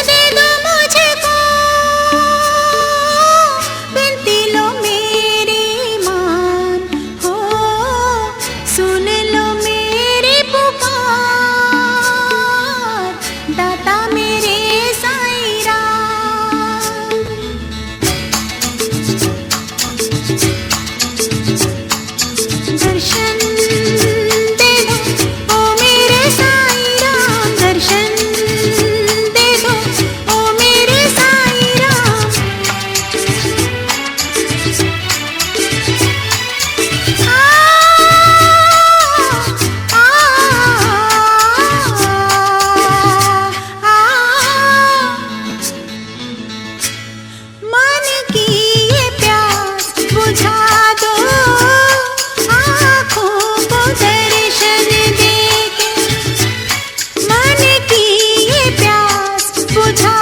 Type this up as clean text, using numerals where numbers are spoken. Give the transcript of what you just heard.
दे दो मुझको, विनती लो मेरी मान हो, सुन लो मेरी पुकार, दाता मेरे साईं राम। दर्शन दे दो ओ मेरे साईं राम, दर्शन दे दो ओ मेरे साईं राम। आ आ आ मन की ये प्यास बुझा दो, आँखों को दर्शन देके। मन की ये प्यास बुझा